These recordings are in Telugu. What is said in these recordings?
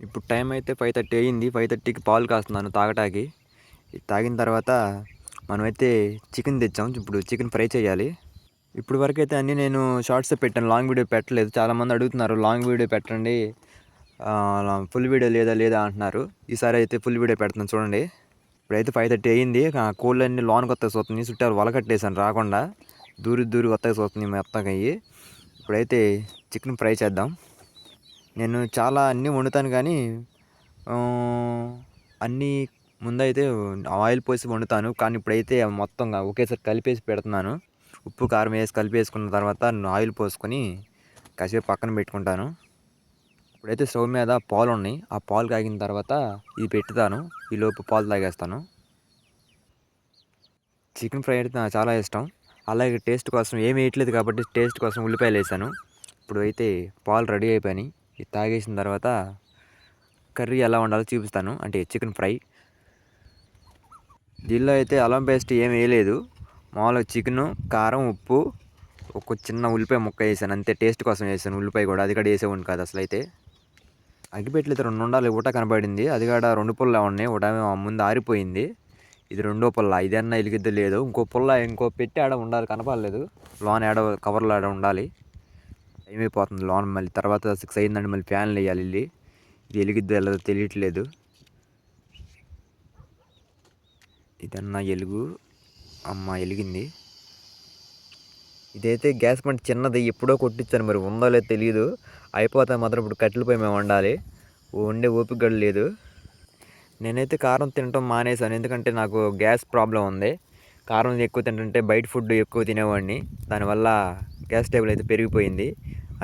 ఇప్పుడు టైం అయితే 5:30 అయింది. 5:30కి పాలు కాస్తున్నాను తాగటానికి. ఇది తాగిన తర్వాత మనమైతే చికెన్ తెచ్చాం. ఇప్పుడు చికెన్ ఫ్రై చేయాలి. ఇప్పుడు వరకైతే అన్నీ నేను షార్ట్సే పెట్టాను. లాంగ్ వీడియో పెట్టలేదు. చాలామంది అడుగుతున్నారు లాంగ్ వీడియో పెట్టండి. ఫుల్ వీడియో లేదా లేదా అంటున్నారు. ఈసారి అయితే ఫుల్ వీడియో పెడుతున్నాను చూడండి. ఇప్పుడైతే 5:30 అయింది. కోళ్ళన్నీ లోనకి వస్తాయి చూస్తుంది. చుట్టాలు వలకట్టేసాను రాకుండా. దూరి దూరి వస్తాయి చూస్తుంది మొత్తంగా అయ్యి. ఇప్పుడైతే చికెన్ ఫ్రై చేద్దాం. నేను చాలా అన్నీ వండుతాను కానీ అన్నీ ముందైతే ఆయిల్ పోసి వండుతాను. కానీ ఇప్పుడైతే మొత్తంగా ఒకేసారి కలిపేసి పెడుతున్నాను. ఉప్పు కారం వేసి కలిపేసుకున్న తర్వాత ఆయిల్ పోసుకొని కాసేపు పక్కన పెట్టుకుంటాను. ఇప్పుడైతే స్టవ్ మీద పాలు ఉన్నాయి. ఆ పాలు కాగిన తర్వాత ఇది పెట్టుతాను. ఈలోపు పాలు తాగేస్తాను. చికెన్ ఫ్రై అంటే నాకు చాలా ఇష్టం. అలాగే టేస్ట్ కోసం ఏమి వేయట్లేదు కాబట్టి టేస్ట్ కోసం ఉల్లిపాయలు వేసాను. ఇప్పుడు అయితే పాలు రెడీ అయిపోయినాయి. ఇది తాగేసిన తర్వాత కర్రీ ఎలా వండాలో చూపిస్తాను. అంటే చికెన్ ఫ్రై. దీనిలో అయితే అల్లం పేస్ట్ ఏమి వేయలేదు. మామూలుగా చికెను, కారం, ఉప్పు, ఒక చిన్న ఉల్లిపాయ ముక్క వేసాను అంతే. టేస్ట్ కోసం వేసాను ఉల్లిపాయ కూడా. అది కూడా వేసేవాడిని కాదు అసలు అయితే. అగ్గిపెట్టెలు 2 ఉండాలి. ఊట కనబడింది. అది కూడా 2 పుల్ల ఉన్నాయి. ఒకటి ముందు ఆరిపోయింది. ఇది రెండో పుల్ల. ఇదన్నా ఎలిగిద్దో లేదో. ఇంకో పెట్టి ఆడ ఉండాలి కనపడలేదు. లోన్ ఆడ కవర్లో ఆడ ఉండాలి. టైం అయిపోతుంది. లోన్ మళ్ళీ తర్వాత 6 అయిందండి. మళ్ళీ ఫ్యాన్లు వేయాలి వెళ్ళి. ఇది ఎలిగిద్దో వెళ్ళదో తెలియట్లేదు. ఇదన్నా ఎలుగు. అమ్మ ఎలిగింది. ఇదైతే గ్యాస్ బండ చిన్నది. ఎప్పుడో కొట్టించాను. మరి ఉందో లేదో తెలియదు. అయిపోతే మాత్రం ఇప్పుడు కట్టెల పొయ్యి మేము వండాలి. వండే ఓపిక కూడా లేదు. నేనైతే కారం తినటం మానేశాను. ఎందుకంటే నాకు గ్యాస్ ప్రాబ్లం ఉంది. కారం ఎక్కువ తింటుంటే బయట ఫుడ్ ఎక్కువ తినేవాడిని. దానివల్ల గ్యాస్ టేబుల్ అయితే పెరిగిపోయింది.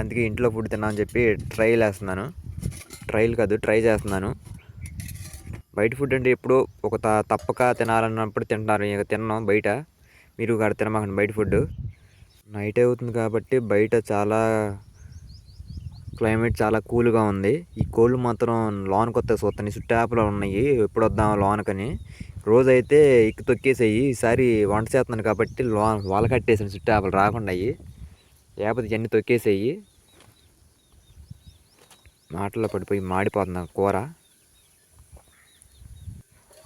అందుకే ఇంట్లో ఫుడ్ తిన్నామని చెప్పి ట్రై చేస్తున్నాను. బయట ఫుడ్ అంటే ఎప్పుడో ఒక తప్పక తినాలన్నప్పుడు తింటున్నారు. ఇక తిన్నాం బయట. మీరు కూడా తినమాకండి బయట ఫుడ్. నైట్ అవుతుంది కాబట్టి బయట క్లైమేట్ చాలా కూల్గా ఉంది. ఈ కోళ్ళు మాత్రం లోనకి వస్తే చూస్తాను. చుట్టాపలో ఉన్నాయి. ఎప్పుడు వద్దాం లోనకని. రోజైతే ఎక్కి తొక్కేసాయి. ఈసారి వంట చేస్తున్నాను కాబట్టి వల కట్టేసాను చుట్టాపలు రాకుండా అయ్యి. లేకపోతే ఇవన్నీ తొక్కేసాయి. మాటల్లో పడిపోయి మాడిపోతుంది కూర.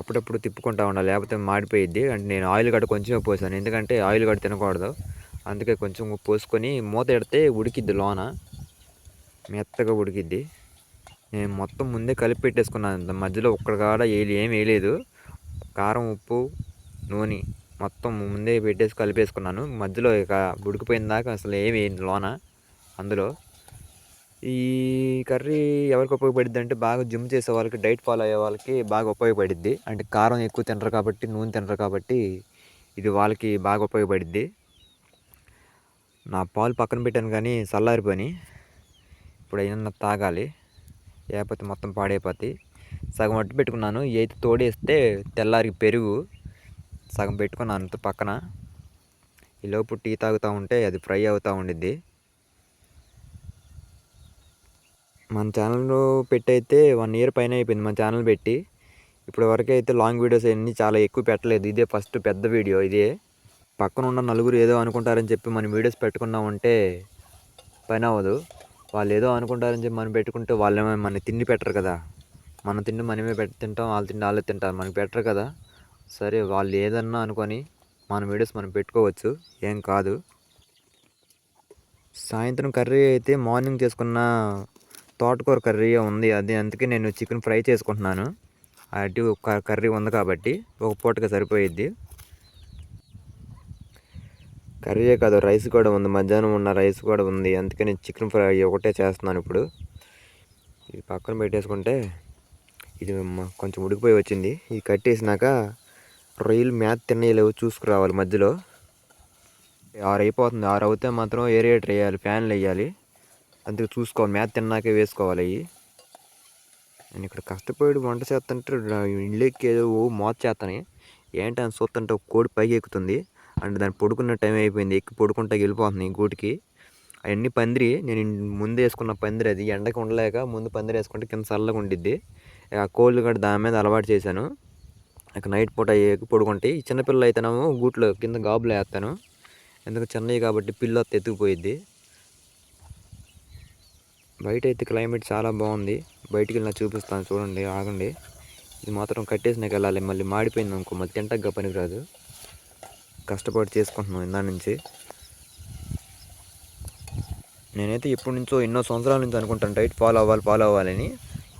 అప్పుడప్పుడు తిప్పుకుంటా ఉండాలి. లేకపోతే మాడిపోయిద్ది. అంటే నేను ఆయిల్ గడ్డ కొంచెమే పోసాను. ఎందుకంటే ఆయిల్ గడ్డ తినకూడదు. అందుకే కొంచెం పోసుకొని మూత పెడితే ఉడికిద్ది లోన. మెత్తగా ఉడికిద్ది. నేను మొత్తం ముందే కలిపి పెట్టేసుకున్నాను. మధ్యలో ఒక్కడికాడ ఏం వేయలేదు. కారం, ఉప్పు, నూనె మొత్తం ముందే పెట్టేసి కలిపేసుకున్నాను. మధ్యలో ఇక ఉడికిపోయిన దాకా అసలు ఏమి వేయను లోన. అందులో ఈ కర్రీ ఎవరికి ఉపయోగపడిద్ది అంటే బాగా జిమ్ చేసే వాళ్ళకి, డైట్ ఫాలో అయ్యే వాళ్ళకి బాగా ఉపయోగపడిద్ది. అంటే కారం ఎక్కువ తినరు కాబట్టి, నూనె తినరు కాబట్టి ఇది వాళ్ళకి బాగా ఉపయోగపడిద్ది. నా పాలు పక్కన పెట్టాను కానీ చల్లారిపోయి. ఇప్పుడు అయినా తాగాలి. లేకపోతే మొత్తం పాడైపోతాయి. సగం అట్టు పెట్టుకున్నాను. ఈ అయితే తోడేస్తే తెల్లారికి పెరుగు సగం పెట్టుకున్నాను అంత పక్కన. ఈలోపు టీ తాగుతూ ఉంటే అది ఫ్రై అవుతూ ఉండిద్ది. మన ఛానల్లో పెట్టి అయితే 1 ఇయర్ పైన అయిపోయింది మన ఛానల్ పెట్టి. ఇప్పటి వరకు అయితే లాంగ్ వీడియోస్ అన్నీ చాలా ఎక్కువ పెట్టలేదు. ఇదే ఫస్ట్ పెద్ద వీడియో ఇదే. పక్కన ఉన్న నలుగురు ఏదో అనుకుంటారని చెప్పి మనం వీడియోస్ పెట్టుకున్నామంటే పని అవ్వదు. వాళ్ళు ఏదో అనుకుంటారని చెప్పి మనం పెట్టుకుంటే వాళ్ళేమో మన తిండి పెట్టరు కదా. మన తిండి మనమే తింటాం. వాళ్ళ తిండి వాళ్ళే తింటారు. మనకి పెట్టరు కదా. సరే వాళ్ళు ఏదన్నా అనుకొని మన వీడియోస్ మనం పెట్టుకోవచ్చు. ఏం కాదు. సాయంత్రం కర్రీ అయితే మార్నింగ్ చేసుకున్న తోటకూర కర్రీ ఉంది. అందుకే నేను చికెన్ ఫ్రై చేసుకుంటున్నాను. అటు కర్రీ ఉంది కాబట్టి ఒక పూటగా సరిపోయిద్ది. కర్రీయే కాదు రైస్ కూడా ఉంది. మధ్యాహ్నం ఉన్న రైస్ కూడా ఉంది. అందుకే నేను చికెన్ ఫ్రై ఒకటే చేస్తున్నాను ఇప్పుడు. ఇది పక్కన పెట్టేసుకుంటే ఇది కొంచెం ఉడికిపోయి వచ్చింది. ఇది కట్టేసినాక రొయ్యలు మేత తినేలేవు చూసుకురావాలి మధ్యలో. 6 అయిపోతుంది. 6 అవుతే మాత్రం ఏరియేటర్ వేయాలి, ఫ్యాన్లు వేయాలి. అందుకే చూసుకోవాలి. మేత తిన్నాకే వేసుకోవాలి అవి. నేను ఇక్కడ కష్టపడి వంట చేస్తుంటే ఇళ్ళకి ఏదో మోత చేస్తాను. ఏంటని చూస్తుంటే ఒక కోడి పైకి ఎక్కుతుంది. అంటే దాన్ని పడుకున్న టైం అయిపోయింది. ఎక్కి పడుకుంటా వెళ్ళిపోతుంది గూటికి. అవన్నీ పందిరి. నేను ముందు వేసుకున్న పందిరి అది. ఎండకి ఉండలేక ముందు పందిరి వేసుకుంటే కింద చల్లగా ఉండిద్ది. ఆ కోళ్ళు కూడా దాని మీద అలవాటు చేశాను. ఇక నైట్ పూట ఎక్కి పడుకుంటాయి. చిన్నపిల్లలు అయితేనేమో గూట్లో కింద గాబులు వేస్తాను. ఎందుకు చిన్నవి కాబట్టి పిల్ల ఎత్తుకుపోయిద్ది. బయట అయితే క్లైమేట్ చాలా బాగుంది. బయటికి వెళ్ళినా చూపిస్తాను చూడండి, ఆగండి. ఇది మాత్రం కట్టేసినాక వెళ్ళాలి, మళ్ళీ మాడిపోయింది అనుకో మళ్ళీ తింటగ్గా పనికిరాదు. కష్టపడి చేసుకుంటున్నాం ఇందా నుంచి. నేనైతే ఎప్పటి నుంచో ఎన్నో సంవత్సరాల నుంచి అనుకుంటాను డైట్ ఫాలో అవ్వాలని.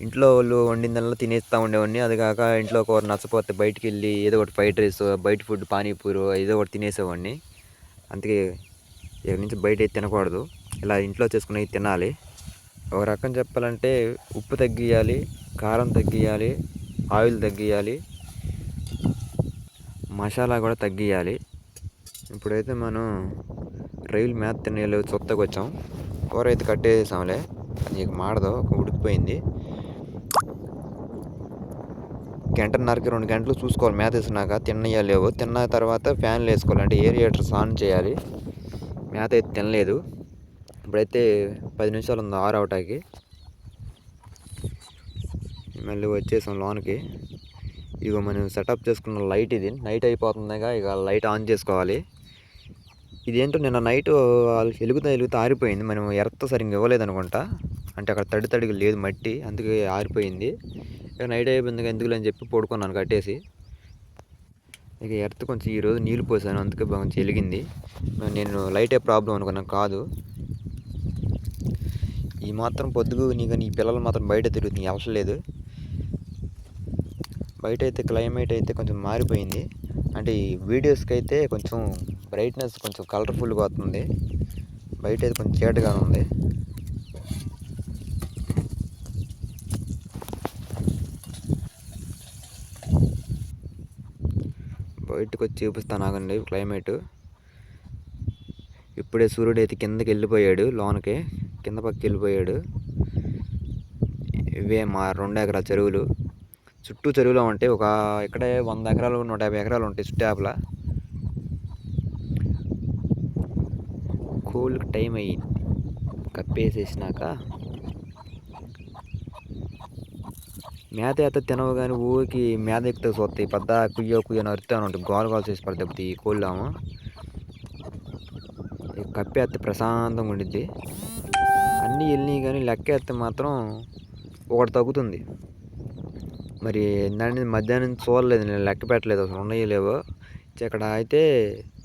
ఇంట్లో వాళ్ళు వండిందల్లా తినేస్తూ ఉండేవాడిని. అది కాక ఇంట్లో కూర నచ్చపోతే బయటికి వెళ్ళి ఏదో ఒకటి ఫ్రైడ్ రైస్, బయట ఫుడ్ పానీపూరి ఏదో ఒకటి తినేసేవాడిని. అందుకే ఇక్కడి నుంచి బయట అయితే తినకూడదు, ఇలా ఇంట్లో చేసుకునేవి తినాలి. ఒక రకం చెప్పాలంటే ఉప్పు తగ్గియాలి, కారం తగ్గియాలి, ఆయిల్ తగ్గియాలి, మసాలా కూడా తగ్గియాలి. ఇప్పుడైతే మనం రైలు మేత తినేళ్ళు చొత్తకు వచ్చాం. కూర అయితే కట్టేసాంలే, అది మాడదు, ఉడికిపోయింది. 1:30కి 2 గంటలు చూసుకోవాలి మేత వేసినాక తిన్నయా లేవు. తిన్న తర్వాత ఫ్యాన్లు వేసుకోవాలి, అంటే ఏరియేటర్స్ ఆన్ చేయాలి. మేత అయితే తినలేదు. ఇప్పుడైతే 10 నిమిషాలు ఉంది ఆరవటానికి. మళ్ళీ వచ్చేసాం లోనికి. ఇగో మనం సెటప్ చేసుకున్న లైట్ ఇది. నైట్ అయిపోతుందిగా, ఇక లైట్ ఆన్ చేసుకోవాలి. ఇదేంటో నిన్న నైట్ వెలుగుతా ఆరిపోయింది. మనం ఎర్త్ సరిగ్గా ఇవ్వలేదు అనుకుంటా, అంటే అక్కడ తడిగా లేదు మట్టి, అందుకే ఆరిపోయింది. ఇక నైట్ అయిపోయింది ఎందుకు అని చెప్పి పడుకున్నాను కట్టేసి. ఇక ఎర్త్ కొంచెం ఈరోజు నీళ్ళు పోసాను, అందుకే కొంచెం వెలిగింది. నేను లైటే ప్రాబ్లం అనుకున్నాను, కాదు. ఈ మాత్రం పొద్దుగు నీ పిల్లలు మాత్రం బయట తిరుగుతుంది, అవసరం. బయట అయితే క్లైమేట్ అయితే కొంచెం మారిపోయింది. అంటే ఈ వీడియోస్కి అయితే కొంచెం బ్రైట్నెస్ కొంచెం కలర్ఫుల్గా వస్తుంది. బయట అయితే కొంచెం చీకటిగా ఉంది. బయటకు వచ్చి చూపిస్తాను ఆగండి క్లైమేట్. ఇప్పుడే సూర్యుడు అయితే కిందకి వెళ్ళిపోయాడు, లోనకి కింద పక్కకి వెళ్ళిపోయాడు. ఇవే మా 2 ఎకరాల చెరువులు. చుట్టూ చెరువులో ఉంటాయి. ఇక్కడే 100 ఎకరాలు 150 ఎకరాలు ఉంటాయి చుట్టాపల. కోళ్ళకి టైం అయ్యింది, కప్పేసేసినాక మేత అయితే తినవు. కానీ ఊరికి మేత ఎక్కుతా చూస్తాయి, పెద్ద కుయ్యో నరుతాను ఉంటుంది, గోలు చేసి పడతాయి ఈ కోళ్ళేమో. కప్పేస్తే ప్రశాంతంగా ఉండిద్ది. అన్నీ వెళ్ళినాయి కానీ లెక్క ఎత్తే మాత్రం ఒకటి తగ్గుతుంది. మరి దాన్ని మధ్యాహ్నం చూడలేదు, నేను లెక్క పెట్టలేదు అసలు ఉన్నాయో లేవో. ఇక్కడ అయితే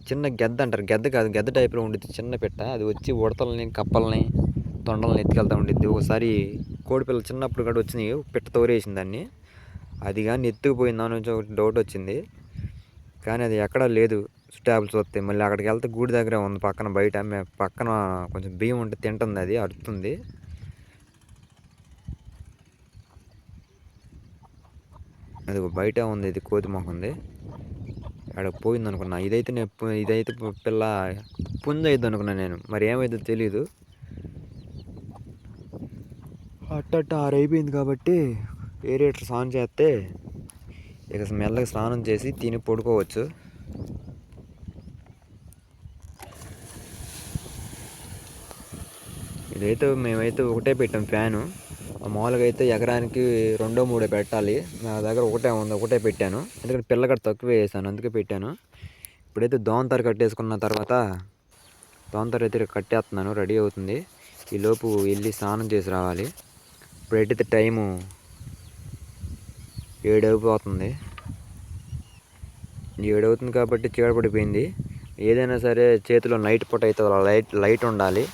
చిన్న గెద్ద అంటారు, గెద్ద కాదు, గెద్ద టైప్లో ఉండిద్ది చిన్న పెట్ట. అది వచ్చి ఉడతల్ని, కప్పల్ని, తొండల్ని ఎత్తుకెళ్తూ ఉండిద్ది. ఒకసారి కోడిపిల్ల చిన్నప్పుడు కూడా వచ్చినాయి, పిట్ట తోరేసింది దాన్ని. అది కానీ ఎత్తుకుపోయిందా నుంచి ఒక డౌట్ వచ్చింది, కానీ అది ఎక్కడా లేదు. స్టాబ్లు చూస్తే మళ్ళీ అక్కడికి వెళ్తే గూడి దగ్గర ఉంది పక్కన, బయట పక్కన కొంచెం బియ్యం ఉంటే తింటుంది, అది అరుతుంది. అది బయట ఉంది, ఇది కోతి మొహంది. అక్కడికి పోయింది అనుకున్నా. ఇదైతే పిల్ల పుంజు అయింది అనుకున్నా నేను, మరి ఏమైందో తెలీదు. అట్ట 6 అయిపోయింది కాబట్టి ఏరియేటర్స్ ఆన్ చేస్తే ఇక మెల్లగా స్నానం చేసి తిని పడుకోవచ్చు. మేమైతే ఒకటే పెట్టాం ఫ్యాను. మామూలుగా అయితే ఎకరానికి 2-3 పెట్టాలి, నా దగ్గర ఒకటే ఉంది, ఒకటే పెట్టాను. ఎందుకంటే పిల్లగడ తక్కువ వేసాను, అందుకే పెట్టాను. ఇప్పుడైతే దోమతర కట్టేసుకున్న తర్వాత దోమతర అయితే కట్టేస్తున్నాను, రెడీ అవుతుంది. ఈలోపు వెళ్ళి స్నానం చేసి రావాలి. ఇప్పుడైతే టైము 7 అయిపోతుంది. 7 అవుతుంది కాబట్టి చీకటి. ఏదైనా సరే చేతిలో నైట్ పూట అయితే లైట్ ఉండాలి.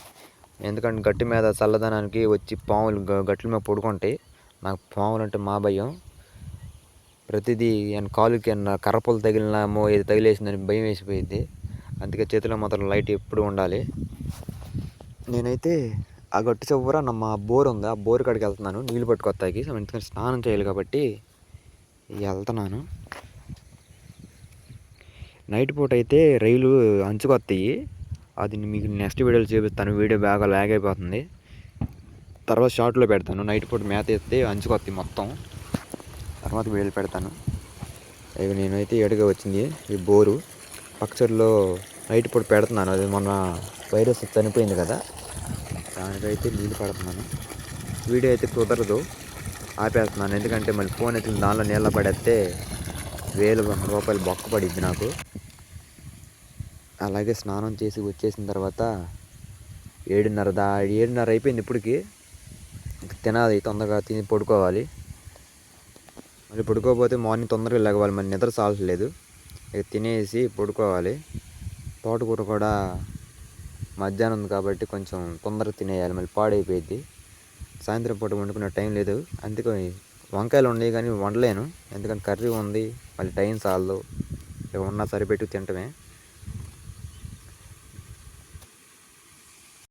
ఎందుకంటే గట్టి మీద చల్లదనానికి వచ్చి పాములు గట్ల మీద పడుకుంటాయి. నాకు పాములు అంటే మా భయం. ప్రతిదీ కాలుకి కర్రపులు తగిలినామో ఏది తగిలేసిందని భయం వేసిపోయింది. అందుకే చేతిలో మాత్రం లైట్ ఎప్పుడు ఉండాలి. నేనైతే ఆ గట్టు చివర మా బోర్ ఉంది, ఆ బోర్ కాడికి వెళ్తున్నాను నీళ్ళు పట్టుకొస్తాకి. ఎందుకంటే స్నానం చేయాలి కాబట్టి వెళ్తున్నాను. నైట్ పూట అయితే రైలు అంచుకొస్తాయి, అది మీకు నెక్స్ట్ వీడియోలో చూపిస్తాను. వీడియో బాగా లాగ్ అయిపోతుంది, తర్వాత షార్ట్లో పెడతాను. నైట్ పూట మేత వేస్తే అంచుకొస్తాయి మొత్తం, తర్వాత వీడియోలు పెడతాను. ఇక నేనైతే ఏడుగా వచ్చింది ఈ బోరు పక్కచర్లో నైట్ పూట పెడుతున్నాను. అది మొన్న వైరస్ చనిపోయింది కదా, దానికైతే నీళ్ళు పడుతున్నాను. వీడియో అయితే కుదరదు, ఆపేస్తున్నాను. ఎందుకంటే మళ్ళీ ఫోన్ అయితే దానిలో నీళ్ళ పడేస్తే 1000 రూపాయలు బొక్క పడిద్ది నాకు. అలాగే స్నానం చేసి వచ్చేసిన తర్వాత 7:30 అయిపోయింది. ఇప్పటికి తినాలి, తొందరగా తిని పడుకోవాలి. మళ్ళీ పడుకోకపోతే మార్నింగ్ తొందరగా లెగవాలి, మరి నిద్ర సాలట్లేదు. ఇక తినేసి పడుకోవాలి. తోటకూర కూడా మధ్యాహ్నం ఉంది కాబట్టి కొంచెం తొందరగా తినేయాలి, మళ్ళీ పాడైపోయింది. సాయంత్రం పూట వండుకునే టైం లేదు, అందుకే వంకాయలు ఉన్నాయి కానీ వండలేను, ఎందుకంటే కర్రీ ఉంది, మళ్ళీ టైం చాలదు. ఇక ఉన్నా సరిపెట్టి తింటమే.